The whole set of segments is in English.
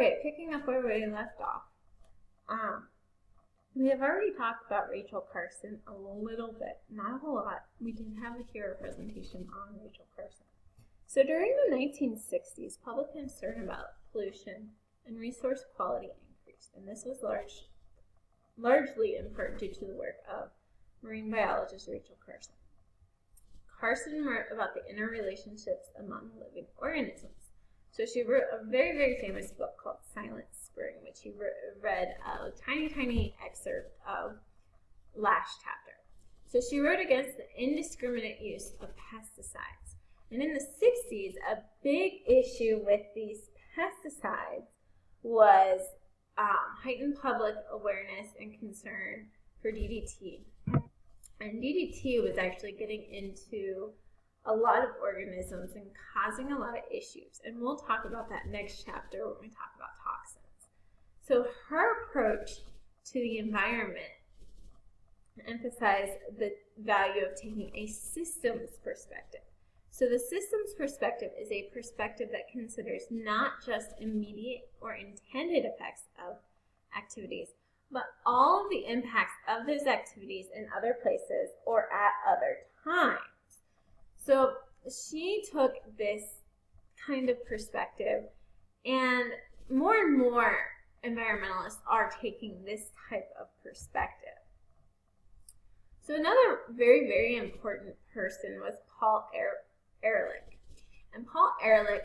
Okay, picking up where we left off. We have already talked about Rachel Carson a little bit, not a whole lot. We did have a hero presentation on Rachel Carson. So during the 1960s, public concern about pollution and resource quality increased, and this was largely in part due to the work of marine biologist Rachel Carson. Carson wrote about the interrelationships among living organisms. So she wrote a very, very famous book called Silent Spring, which you read a tiny excerpt of last chapter. So she wrote against the indiscriminate use of pesticides. And in the 60s, a big issue with these pesticides was heightened public awareness and concern for DDT. And DDT was actually getting into a lot of organisms and causing a lot of issues. And we'll talk about that next chapter when we talk about toxins. So her approach to the environment emphasized the value of taking a systems perspective. So the systems perspective is a perspective that considers not just immediate or intended effects of activities, but all of the impacts of those activities in other places or at other times. So she took this kind of perspective, and more environmentalists are taking this type of perspective. So another very, very important person was Paul Ehrlich. And Paul Ehrlich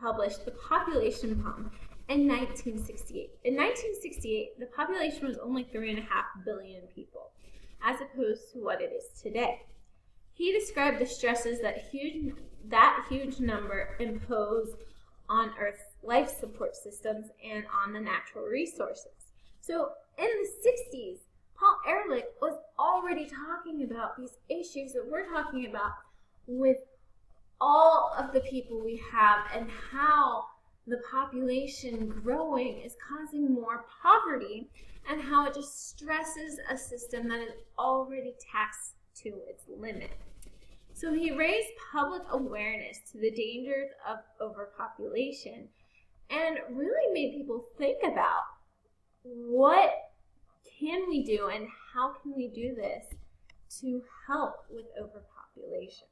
published The Population Bomb in 1968. In 1968, the population was only 3.5 billion people, as opposed to what it is today. He described the stresses that huge number impose on Earth's life support systems and on the natural resources. So in the 60s, Paul Ehrlich was already talking about these issues that we're talking about with all of the people we have and how the population growing is causing more poverty and how it just stresses a system that is already taxed to its limit. So he raised public awareness to the dangers of overpopulation and really made people think about what can we do and how can we do this to help with overpopulation.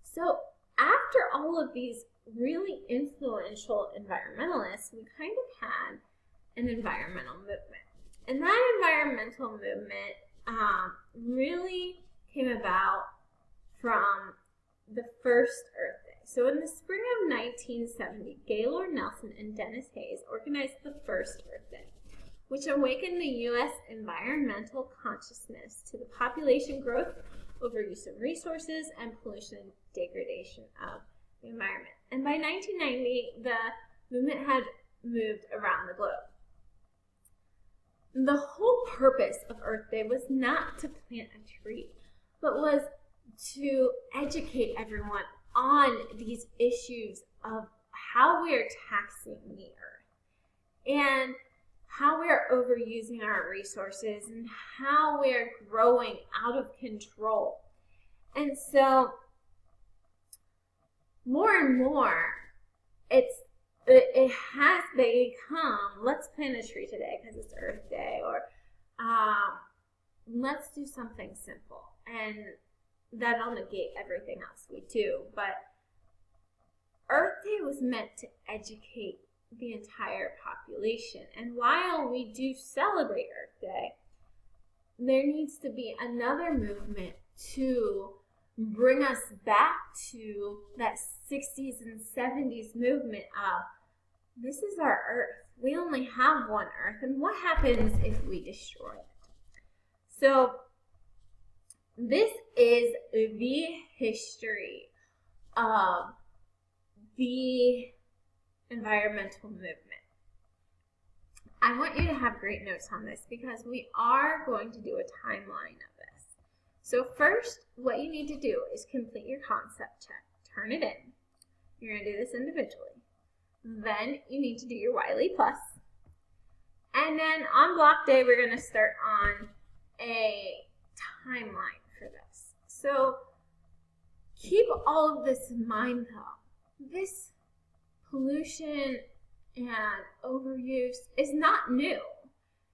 So after all of these really influential environmentalists, we kind of had an environmental movement. And that environmental movement really came about from the first Earth Day. So in the spring of 1970, Gaylord Nelson and Dennis Hayes organized the first Earth Day, which awakened the U.S. environmental consciousness to the population growth, overuse of resources, and pollution and degradation of the environment. And by 1990, the movement had moved around the globe. The whole purpose of Earth Day was not to plant a tree, but was to educate everyone on these issues of how we are taxing the earth and how we are overusing our resources and how we are growing out of control. And so more and more it has become, let's plant a tree today because it's Earth Day, or let's do something simple. And that'll negate everything else we do. But Earth Day was meant to educate the entire population. And while we do celebrate Earth Day, there needs to be another movement to bring us back to that 60s and 70s movement of, this is our Earth. We only have one Earth, and what happens if we destroy it? So this is the history of the environmental movement. I want you to have great notes on this because we are going to do a timeline of this. So first, what you need to do is complete your concept check. Turn it in. You're going to do this individually. Then you need to do your Wiley Plus. And then on block day, we're going to start on a timeline for this. So keep all of this in mind though. This pollution and overuse is not new.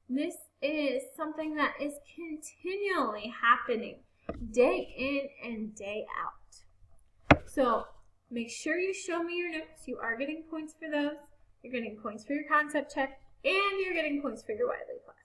This is something that is continually happening day in and day out. So make sure you show me your notes. You are getting points for those. You're getting points for your concept check, and you're getting points for your Wiley class.